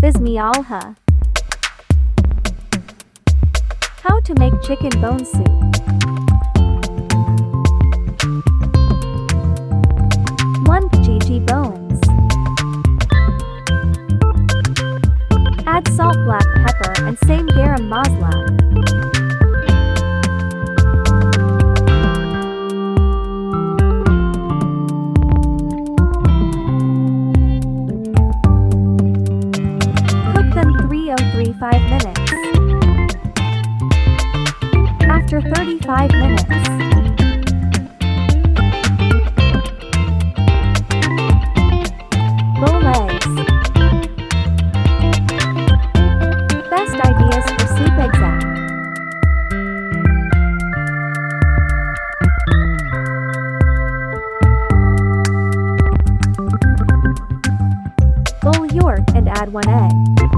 spcial. How to make chicken bone soup. 1 kg bones. Add salt, black pepper and same garam masala. Cook them 3-5 minutes. After 35 minutes, bowl eggs. Best ideas for soup exact. Bowl yolk and add 1 egg.